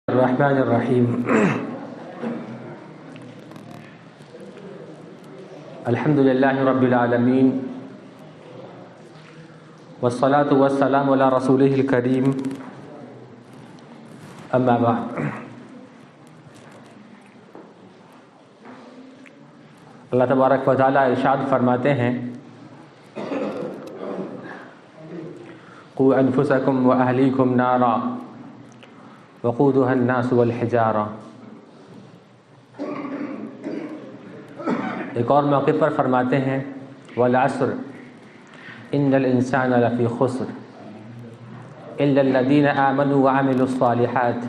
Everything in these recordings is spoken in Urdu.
الرحمن الرحیم الحمد للہ رب العالمین والصلاة والسلام علی رسولہ الکریم اما بعد۔ اللہ تبارک و تعالیٰ ارشاد فرماتے ہیں قوا انفسکم واہلیکم نارا وقودها الناس والحجارہ۔ ایک اور موقع پر فرماتے ہیں والعصر ان الانسان لفی خسر الا الذین آمنوا وعملوا الصالحات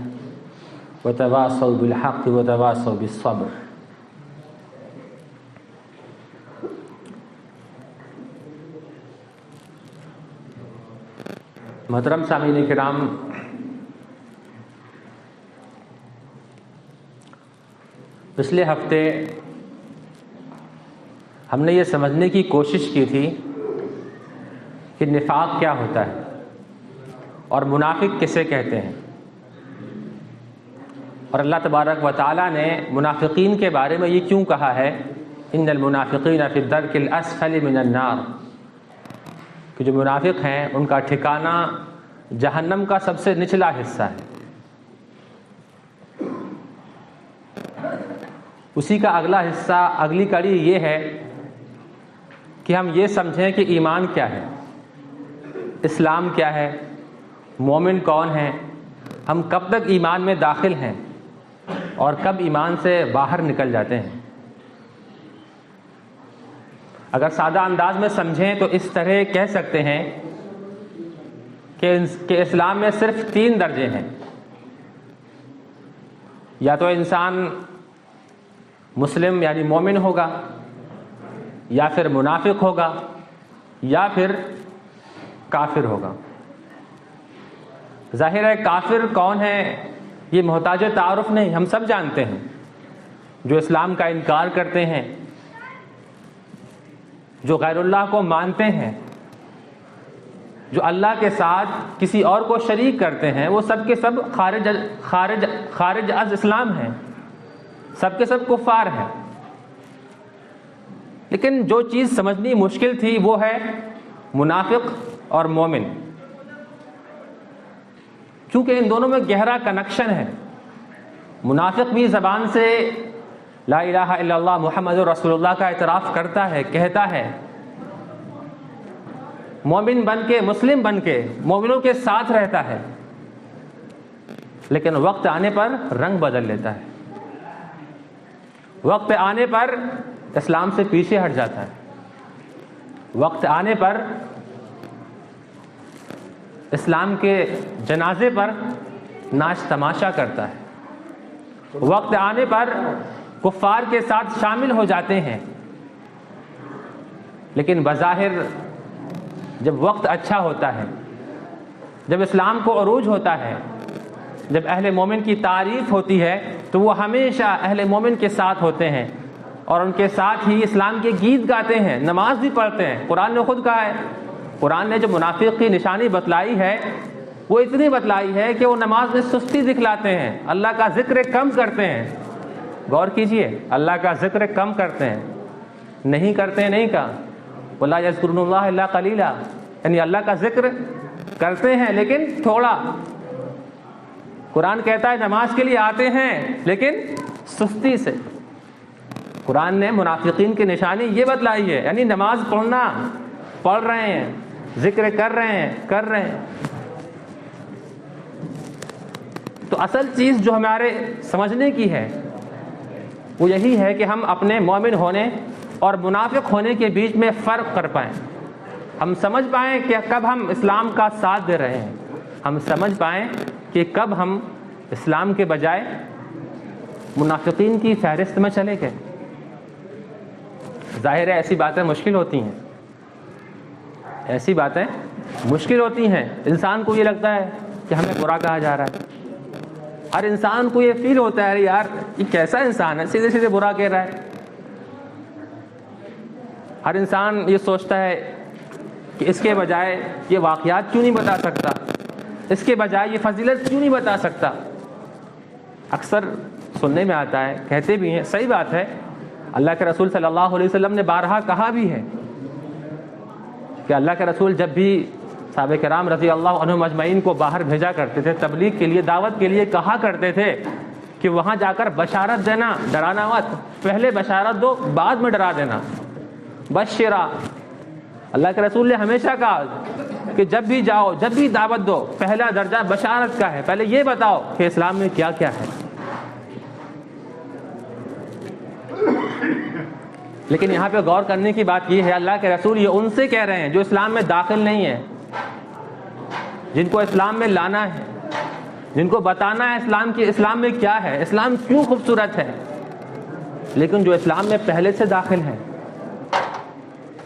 وتواصوا بالحق وتواصوا بالصبر۔ محترم سامعین کرام، پچھلے ہفتے ہم نے یہ سمجھنے کی کوشش کی تھی کہ نفاق کیا ہوتا ہے اور منافق کسے کہتے ہیں، اور اللہ تبارک و تعالیٰ نے منافقین کے بارے میں یہ کیوں کہا ہے ان المنافقین فی الدرک الاسفل من النار، کہ جو منافق ہیں ان کا ٹھکانہ جہنم کا سب سے نچلا حصہ ہے۔ اسی کا اگلا حصہ، اگلی کڑی یہ ہے کہ ہم یہ سمجھیں کہ ایمان کیا ہے، اسلام کیا ہے، مومن کون ہے، ہم کب تک ایمان میں داخل ہیں اور کب ایمان سے باہر نکل جاتے ہیں۔ اگر سادہ انداز میں سمجھیں تو اس طرح کہہ سکتے ہیں کہ اسلام میں صرف 3 درجے ہیں، یا تو انسان مسلم یعنی مومن ہوگا، یا پھر منافق ہوگا، یا پھر کافر ہوگا۔ ظاہر ہے کافر کون ہے یہ محتاج تعارف نہیں، ہم سب جانتے ہیں۔ جو اسلام کا انکار کرتے ہیں، جو غیر اللہ کو مانتے ہیں، جو اللہ کے ساتھ کسی اور کو شریک کرتے ہیں، وہ سب کے سب خارج از اسلام ہیں، سب کے سب کفار ہیں۔ لیکن جو چیز سمجھنی مشکل تھی وہ ہے منافق اور مومن، کیونکہ ان دونوں میں گہرا کنیکشن ہے۔ منافق بھی زبان سے لا الہ الا اللہ محمد رسول اللہ کا اعتراف کرتا ہے، کہتا ہے، مومن بن کے، مسلم بن کے مومنوں کے ساتھ رہتا ہے، لیکن وقت آنے پر رنگ بدل لیتا ہے، وقت آنے پر اسلام سے پیچھے ہٹ جاتا ہے، وقت آنے پر اسلام کے جنازے پر ناچ تماشا کرتا ہے، وقت آنے پر کفار کے ساتھ شامل ہو جاتے ہیں۔ لیکن بظاہر جب وقت اچھا ہوتا ہے، جب اسلام کو عروج ہوتا ہے، جب اہل مومن کی تعریف ہوتی ہے تو وہ ہمیشہ اہل مومن کے ساتھ ہوتے ہیں، اور ان کے ساتھ ہی اسلام کے گیت گاتے ہیں، نماز بھی پڑھتے ہیں۔ قرآن نے خود کہا ہے، قرآن نے جو منافق کی نشانی بتلائی ہے وہ اتنی بتلائی ہے کہ وہ نماز میں سستی دکھلاتے ہیں، اللہ کا ذکر کم کرتے ہیں۔ غور کیجئے، اللہ کا ذکر کم کرتے ہیں، نہیں کرتے ہیں، نہیں کہا وَلَا يَذْكُرُونَ اللَّهَ إِلَّا قَلِيلًا، یعنی اللہ کا ذکر کرتے ہیں لیکن تھوڑا۔ قرآن کہتا ہے نماز کے لیے آتے ہیں لیکن سستی سے۔ قرآن نے منافقین کی نشانی یہ بتلائی ہے، یعنی نماز پڑھ رہے ہیں، ذکر کر رہے ہیں۔ تو اصل چیز جو ہمارے سمجھنے کی ہے وہ یہی ہے کہ ہم اپنے مومن ہونے اور منافق ہونے کے بیچ میں فرق کر پائیں، ہم سمجھ پائیں کہ کب ہم اسلام کا ساتھ دے رہے ہیں، ہم سمجھ پائیں کہ کب ہم اسلام کے بجائے منافقین کی فہرست میں چلے گئے۔ ظاہر ہے ایسی باتیں مشکل ہوتی ہیں، ایسی باتیں مشکل ہوتی ہیں۔ انسان کو یہ لگتا ہے کہ ہمیں برا کہا جا رہا ہے، ہر انسان کو یہ فیل ہوتا ہے یار یہ کیسا انسان ہے، سیدھے سیدھے برا کہہ رہا ہے۔ ہر انسان یہ سوچتا ہے کہ اس کے بجائے یہ واقعات کیوں نہیں بتا سکتا، اس کے بجائے یہ فضیلت کیوں نہیں بتا سکتا۔ اکثر سننے میں آتا ہے، کہتے بھی ہیں، صحیح بات ہے، اللہ کے رسول صلی اللہ علیہ وسلم نے بارہا کہا بھی ہے کہ اللہ کے رسول جب بھی صحابہ کرام رضی اللہ عنہم اجمعین کو باہر بھیجا کرتے تھے تبلیغ کے لیے، دعوت کے لیے، کہا کرتے تھے کہ وہاں جا کر بشارت دینا، ڈرانا مت، پہلے بشارت دو بعد میں ڈرا دینا، بشرا۔ اللہ کے رسول نے ہمیشہ کہا کہ جب بھی جاؤ، جب بھی دعوت دو، پہلا درجہ بشارت کا ہے، پہلے یہ بتاؤ کہ اسلام میں کیا کیا ہے۔ لیکن یہاں پہ غور کرنے کی بات یہ ہے، اللہ کے رسول یہ ان سے کہہ رہے ہیں جو اسلام میں داخل نہیں ہے، جن کو اسلام میں لانا ہے، جن کو بتانا ہے اسلام میں کیا ہے، اسلام کیوں خوبصورت ہے۔ لیکن جو اسلام میں پہلے سے داخل ہیں،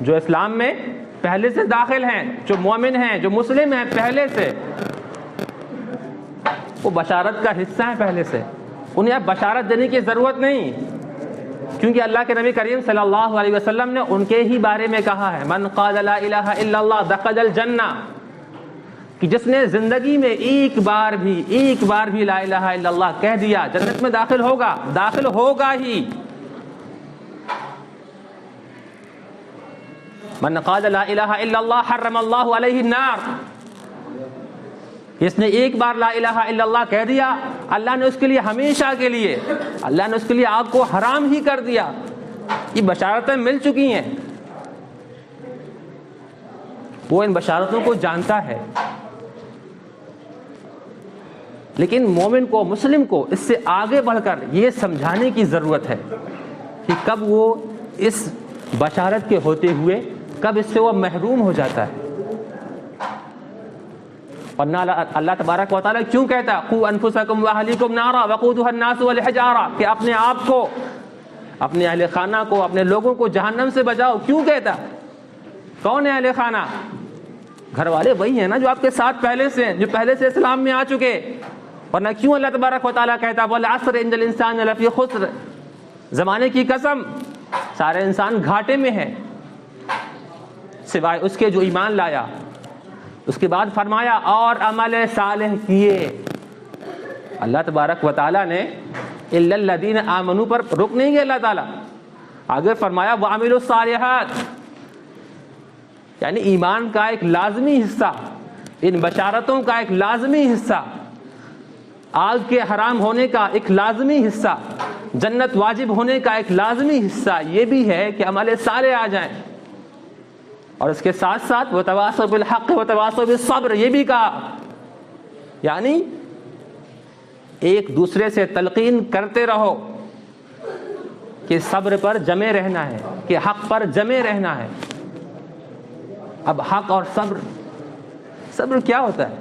جو اسلام میں پہلے سے داخل ہیں، جو مومن ہیں، جو مسلم ہیں پہلے سے، وہ بشارت کا حصہ ہیں پہلے سے، انہیں اب بشارت دینے کی ضرورت نہیں، کیونکہ اللہ کے نبی کریم صلی اللہ علیہ وسلم نے ان کے ہی بارے میں کہا ہے، من قال لا الہ الا اللہ دخل الجنہ، کہ جس نے زندگی میں ایک بار بھی لا الہ الا اللہ کہہ دیا جنت میں داخل ہوگا ہی۔ من قال لا الہ الا اللہ حرم اللہ علیہ النار، جس نے ایک بار لا الہ الا اللہ کہہ دیا، اللہ نے اس کے لیے ہمیشہ کے لیے، اللہ نے اس کے لیے آگ کو حرام ہی کر دیا۔ یہ بشارتیں مل چکی ہیں، وہ ان بشارتوں کو جانتا ہے، لیکن مومن کو، مسلم کو اس سے آگے بڑھ کر یہ سمجھانے کی ضرورت ہے کہ کب وہ اس بشارت کے ہوتے ہوئے کب اس سے وہ محروم ہو جاتا ہے۔ ورنہ اللہ تبارک و تعالیٰ کیوں کہتا ہے قوا انفسکم واہلیکم نارا وقودها الناس والحجارہ، کہ اپنے آپ کو، اپنے اہل خانہ کو، اپنے لوگوں کو جہنم سے بچاؤ۔ کیوں کہتا؟ کون ہے اہل خانہ؟ گھر والے وہی ہیں نا جو آپ کے ساتھ پہلے سے ہیں، جو پہلے سے اسلام میں آ چکے۔ ورنہ کیوں اللہ تبارک و تعالیٰ کہتا والعصر ان الانسان لفی خسر، زمانے کی قسم سارے انسان گھاٹے میں ہیں سوائے اس کے جو ایمان لایا۔ اس کے بعد فرمایا اور عمل صالح کیے۔ اللہ تبارک و تعالیٰ نے الا الذین آمنوا پر رک نہیں گیا، اللہ تعالیٰ آگے فرمایا وعملوا الصالحات، یعنی ایمان کا ایک لازمی حصہ، ان بشارتوں کا ایک لازمی حصہ، آگ کے حرام ہونے کا ایک لازمی حصہ، جنت واجب ہونے کا ایک لازمی حصہ یہ بھی ہے کہ عمل صالح آ جائیں۔ اور اس کے ساتھ ساتھ وتواصوا بالحق وتواصوا بالصبر، یہ بھی کہا، یعنی ایک دوسرے سے تلقین کرتے رہو کہ صبر پر جمے رہنا ہے، کہ حق پر جمے رہنا ہے۔ اب حق اور صبر کیا ہوتا ہے؟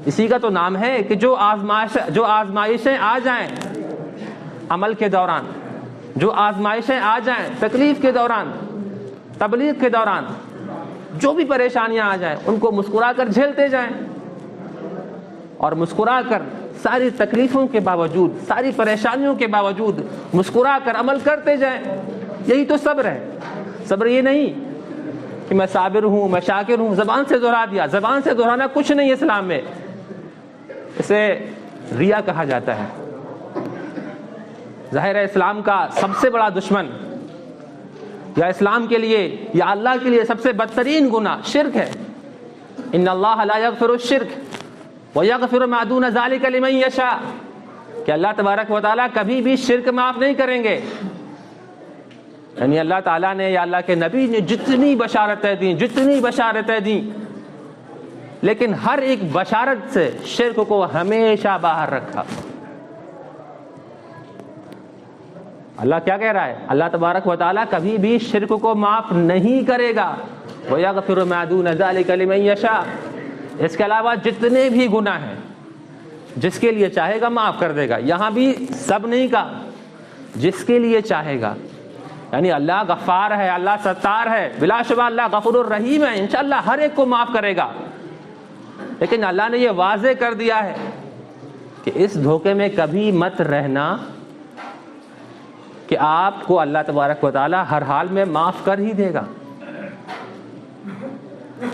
اسی کا تو نام ہے کہ جو آزمائشیں آ جائیں عمل کے دوران، جو آزمائشیں آ جائیں تکلیف کے دوران، تبلیغ کے دوران، جو بھی پریشانیاں آ جائیں ان کو مسکرا کر جھیلتے جائیں، اور مسکرا کر ساری تکلیفوں کے باوجود، ساری پریشانیوں کے باوجود مسکرا کر عمل کرتے جائیں۔ یہی تو صبر ہے۔ صبر یہ نہیں کہ میں صابر ہوں، میں شاکر ہوں، زبان سے دہرا دیا، زبان سے دہرانا کچھ نہیں ہے اسلام میں، اسے ریا کہا جاتا ہے۔ ظاہر ہے اسلام کا سب سے بڑا دشمن، یا اسلام کے لیے یا اللہ کے لیے سب سے بدترین گناہ شرک ہے۔ ان اللہ لا یغفر الشرک ویغفر ما دون ذلک لمن یشاء، کہ اللہ تبارک و تعالیٰ کبھی بھی شرک معاف نہیں کریں گے۔ یعنی اللہ تعالیٰ نے یا اللہ کے نبی نے جتنی بشارتیں دیں، لیکن ہر ایک بشارت سے شرک کو ہمیشہ باہر رکھا۔ اللہ کیا کہہ رہا ہے؟ اللہ تبارک و تعالیٰ کبھی بھی شرک کو معاف نہیں کرے گا۔ وَيَغْفِرُ مَا دُونَ ذَلِكَ لِمَن يَشَاءُ، اس کے علاوہ جتنے بھی گناہ ہیں جس کے لیے چاہے گا معاف کر دے گا۔ یہاں بھی سب نہیں کہا، جس کے لیے چاہے گا، یعنی اللہ غفار ہے، اللہ ستار ہے، بلا شبہ اللہ غفور الرحیم ہے، انشاءاللہ ہر ایک کو معاف کرے گا۔ لیکن اللہ نے یہ واضح کر دیا ہے کہ اس دھوکے میں کبھی مت رہنا کہ آپ کو اللہ تبارک و تعالی ہر حال میں معاف کر ہی دے گا۔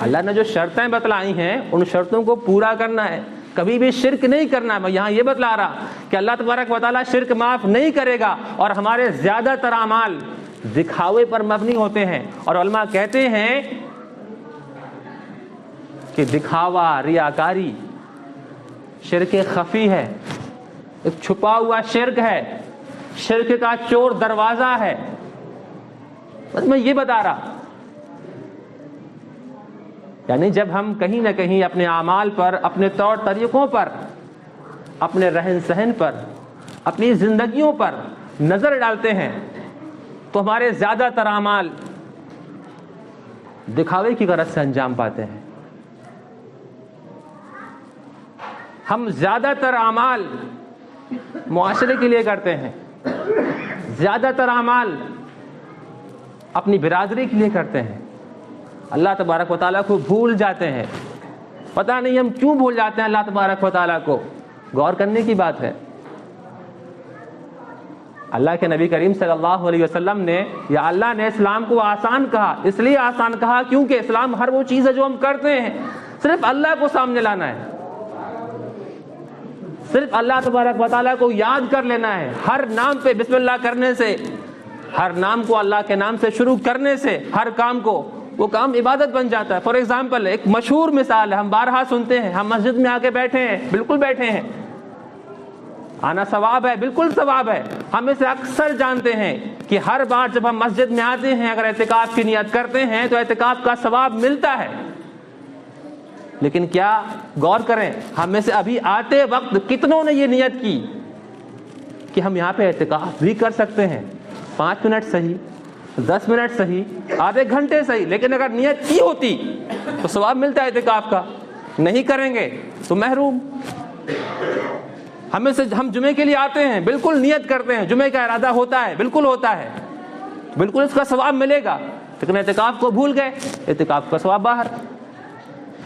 اللہ نے جو شرطیں بتلائی ہیں ان شرطوں کو پورا کرنا ہے، کبھی بھی شرک نہیں کرنا. میں یہاں یہ بتلا رہا کہ اللہ تبارک و تعالیٰ شرک معاف نہیں کرے گا, اور ہمارے زیادہ تر اعمال دکھاوے پر مبنی ہوتے ہیں. اور علماء کہتے ہیں کہ دکھاوا, ریاکاری شرک خفی ہے, ایک چھپا ہوا شرک ہے, شرک کا چور دروازہ ہے. بس میں یہ بتا رہا, یعنی جب ہم کہیں نہ کہیں اپنے اعمال پر, اپنے طور طریقوں پر, اپنے رہن سہن پر, اپنی زندگیوں پر نظر ڈالتے ہیں تو ہمارے زیادہ تر اعمال دکھاوے کی غرض سے انجام پاتے ہیں. ہم زیادہ تر اعمال معاشرے کے لیے کرتے ہیں, زیادہ تر اعمال اپنی برادری کے لیے کرتے ہیں. اللہ تبارک و تعالیٰ کو بھول جاتے ہیں. پتہ نہیں ہم کیوں بھول جاتے ہیں اللہ تبارک و تعالیٰ کو, غور کرنے کی بات ہے. اللہ کے نبی کریم صلی اللہ علیہ وسلم نے, یا اللہ نے اسلام کو آسان کہا, اس لیے آسان کہا کیونکہ اسلام ہر وہ چیز ہے جو ہم کرتے ہیں صرف اللہ کو سامنے لانا ہے, صرف اللہ تبارک و تعالیٰ کو یاد کر لینا ہے. ہر نام پہ بسم اللہ کرنے سے, ہر نام کو اللہ کے نام سے شروع کرنے سے, ہر کام کو, وہ کام عبادت بن جاتا ہے. فار ایگزامپل, ایک مشہور مثال ہے, ہم بارہا سنتے ہیں, ہم مسجد میں آ کے بیٹھے ہیں, بالکل بیٹھے ہیں, آنا ثواب ہے, بالکل ثواب ہے. ہم اسے اکثر جانتے ہیں کہ ہر بار جب ہم مسجد میں آتے ہیں اگر اعتکاف کی نیت کرتے ہیں تو اعتکاف کا ثواب ملتا ہے. لیکن کیا غور کریں, ہم میں سے ابھی آتے وقت کتنوں نے یہ نیت کی کہ ہم یہاں پہ اعتکاف بھی کر سکتے ہیں, 5 منٹ صحیح, 10 منٹ صحیح, آدھے گھنٹے صحیح, لیکن اگر نیت کی ہوتی تو ثواب ملتا ہے اعتکاف کا. نہیں کریں گے تو محروم. ہم جمعے کے لیے آتے ہیں, بالکل نیت کرتے ہیں, جمعے کا ارادہ ہوتا ہے, بالکل ہوتا ہے, بالکل اس کا ثواب ملے گا, لیکن اعتکاف کو بھول گئے, اعتکاف کا ثواب باہر.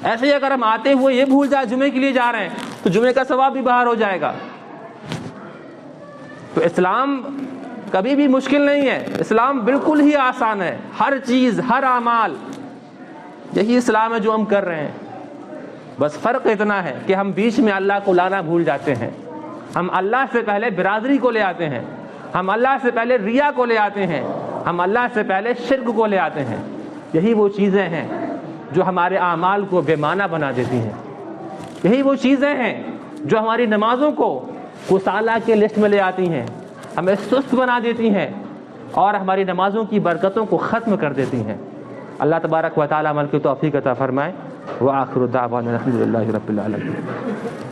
ایسے ہی اگر ہم آتے ہوئے یہ بھول جائے جمعے کے لیے جا رہے ہیں تو جمعے کا ثواب بھی باہر ہو جائے گا. تو اسلام کبھی بھی مشکل نہیں ہے, اسلام بالکل ہی آسان ہے. ہر چیز, ہر اعمال, یہی اسلام ہے جو ہم کر رہے ہیں. بس فرق اتنا ہے کہ ہم بیچ میں اللہ کو لانا بھول جاتے ہیں. ہم اللہ سے پہلے برادری کو لے آتے ہیں, ہم اللہ سے پہلے ریا کو لے آتے ہیں, ہم اللہ سے پہلے شرک کو لے آتے ہیں. یہی وہ چیزیں ہیں جو ہمارے اعمال کو بے معنی بنا دیتی ہیں. یہی وہ چیزیں ہیں جو ہماری نمازوں کو کسالہ کے لسٹ میں لے آتی ہیں, ہمیں سست بنا دیتی ہیں, اور ہماری نمازوں کی برکتوں کو ختم کر دیتی ہیں. اللہ تبارک و تعالی عمل کی توفیق عطا فرمائے. وآخر دعوانا الحمد للہ رب العالمین.